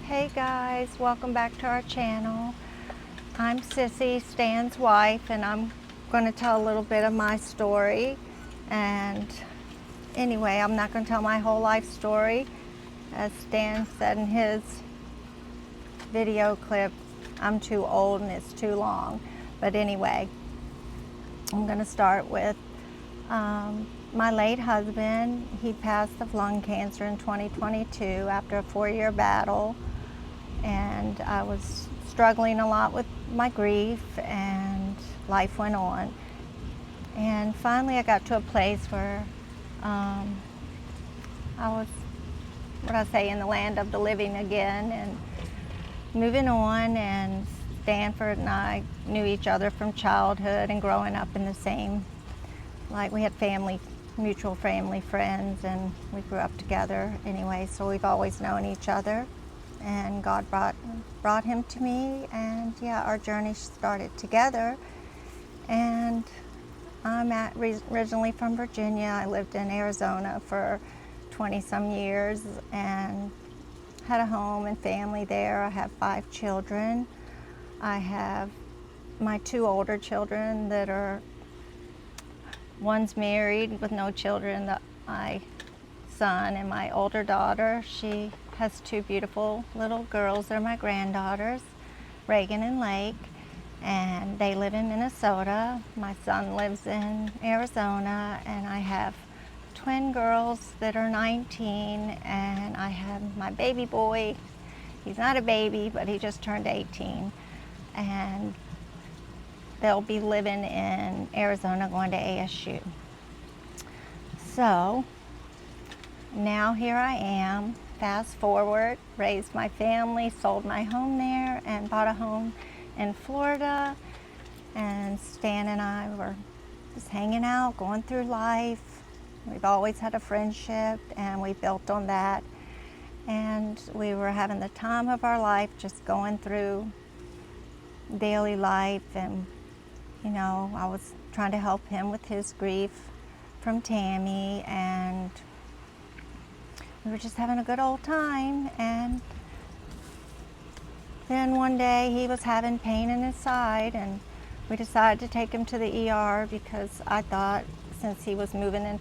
Hey guys, welcome back to our channel. I'm Sissy, Stan's wife, and I'm going to tell a little bit of my story. And anyway, I'm not going to tell my whole life story. As Stan said in his video clip, I'm too old and it's too long. But anyway, I'm going to start with my late husband. He passed of lung cancer in 2022 after a 4-year battle. And I was struggling a lot with my grief, and life went on. And finally I got to a place where I was, in the land of the living again and moving on. And Stanford and I knew each other from childhood and growing up in the same, we had mutual family friends, and we grew up together anyway, so we've always known each other. And God brought him to me, and yeah, our journey started together. And I'm originally from Virginia. I lived in Arizona for 20-some years and had a home and family there. I have 5 children. I have my 2 older children that are, one's married with no children, my son, and my older daughter, she has 2 beautiful little girls. They're my granddaughters, Reagan and Lake, and they live in Minnesota. My son lives in Arizona, and I have twin girls that are 19, and I have my baby boy. He's not a baby, but he just turned 18, and they'll be living in Arizona, going to ASU. So now here I am. Fast forward, raised my family, sold my home there, and bought a home in Florida. And Stan and I were just hanging out, going through life. We've always had a friendship, and we built on that. And we were having the time of our life, just going through daily life. And, I was trying to help him with his grief from Tammy, and we were just having a good old time. And then one day he was having pain in his side, and we decided to take him to the ER because I thought, since he was moving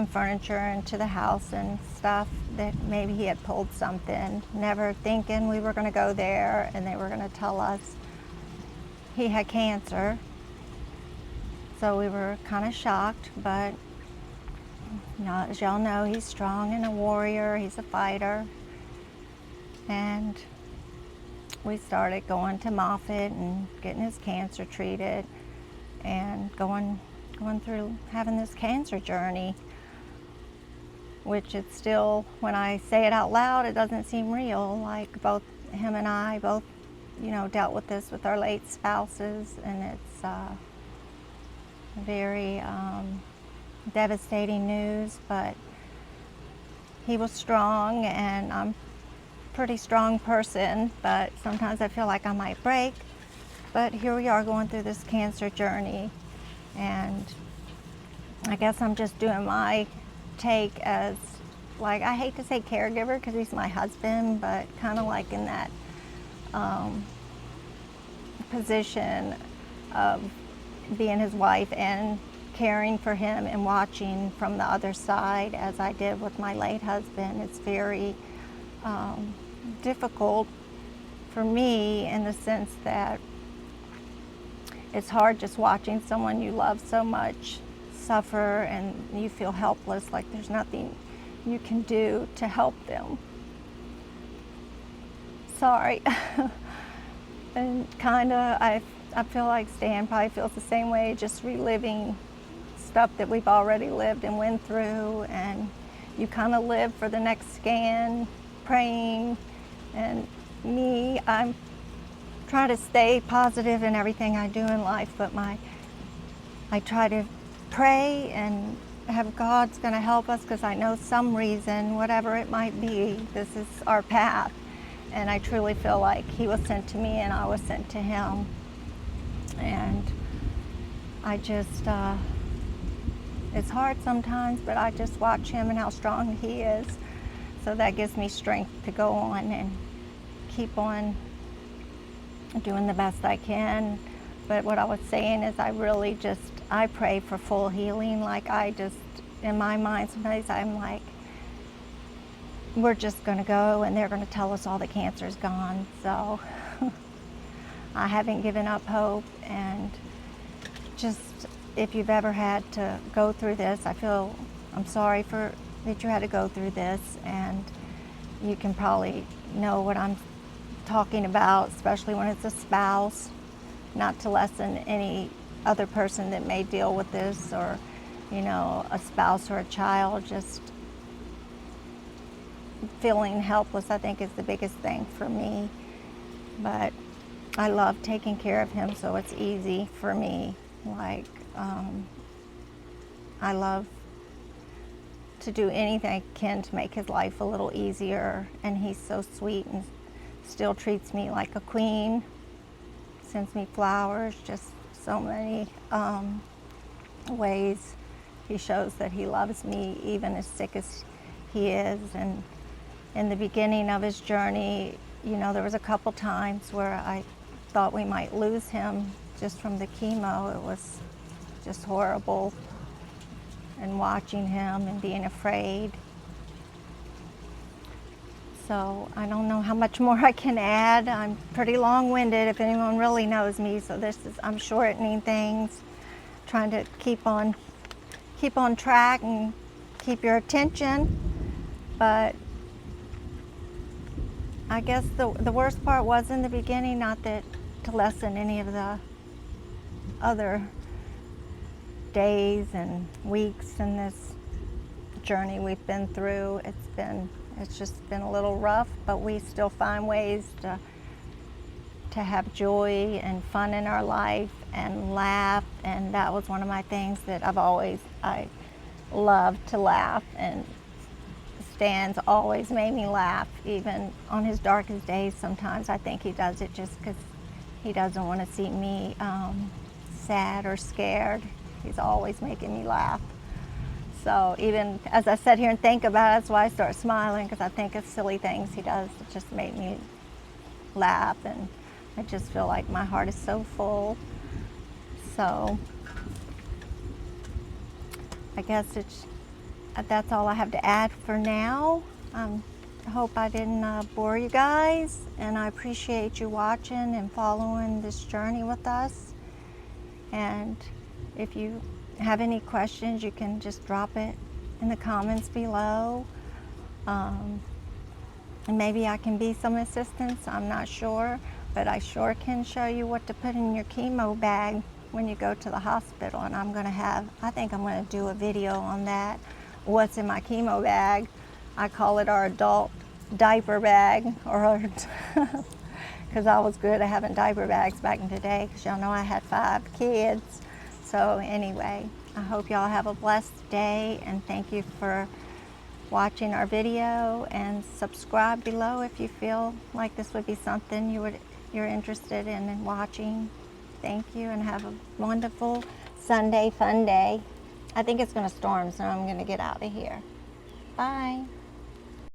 furniture into the house and stuff, that maybe he had pulled something, never thinking we were going to go there and they were going to tell us he had cancer. So we were kind of shocked, but as y'all know, he's strong and a warrior. He's a fighter. And we started going to Moffitt and getting his cancer treated, and going through having this cancer journey, which it's still, when I say it out loud, it doesn't seem real. Like, both him and I dealt with this with our late spouses, and it's very devastating news. But he was strong, and I'm a pretty strong person, but sometimes I feel like I might break. But here we are, going through this cancer journey, and I guess I'm just doing my take as, I hate to say caregiver because he's my husband, but kind of like in that position of being his wife and caring for him and watching from the other side, as I did with my late husband. It's very difficult for me, in the sense that it's hard just watching someone you love so much suffer, and you feel helpless, like there's nothing you can do to help them. Sorry. And I feel like Stan probably feels the same way, just reliving stuff that we've already lived and went through, and you kind of live for the next scan, praying. And me, I'm trying to stay positive in everything I do in life, but I try to pray and have God's going to help us, because I know some reason, whatever it might be, this is our path. And I truly feel like he was sent to me and I was sent to him. And I just, it's hard sometimes, but I just watch him and how strong he is. So that gives me strength to go on and keep on doing the best I can. But what I was saying is I pray for full healing. Like, in my mind, sometimes I'm like, we're just going to go and they're going to tell us all the cancer's gone. So I haven't given up hope. And just, if you've ever had to go through this, I'm sorry that you had to go through this, and you can probably know what I'm talking about, especially when it's a spouse. Not to lessen any other person that may deal with this, or a spouse or a child. Just feeling helpless, I think, is the biggest thing for me. But I love taking care of him, so it's easy for me. Like, I love to do anything I can to make his life a little easier, and he's so sweet and still treats me like a queen, sends me flowers, just so many ways he shows that he loves me, even as sick as he is. And in the beginning of his journey, there was a couple times where I thought we might lose him just from the chemo. It was just horrible, and watching him and being afraid. So I don't know how much more I can add. I'm pretty long-winded if anyone really knows me, so I'm shortening things, trying to keep on track and keep your attention. But I guess the worst part was in the beginning, not that to lessen any of the other days and weeks in this journey we've been through. It's just been a little rough, but we still find ways to have joy and fun in our life and laugh. And that was one of my things that I love to laugh, and Stan's always made me laugh, even on his darkest days. Sometimes I think he does it just because he doesn't want to see me sad or scared. He's always making me laugh. So even as I sit here and think about it, that's why I start smiling, because I think of silly things he does that just make me laugh, and I just feel like my heart is so full. So I guess that's all I have to add for now. I hope I didn't bore you guys, and I appreciate you watching and following this journey with us. And if you have any questions, you can just drop it in the comments below. And maybe I can be some assistance, I'm not sure, but I sure can show you what to put in your chemo bag when you go to the hospital. And I think I'm going to do a video on that, what's in my chemo bag. I call it our adult diaper bag, because I was good at having diaper bags back in the day, because y'all know I had 5 kids. So anyway, I hope y'all have a blessed day, and thank you for watching our video, and subscribe below if you feel like this would be something you're interested in watching. Thank you, and have a wonderful Sunday fun day. I think it's going to storm, so I'm going to get out of here. Bye.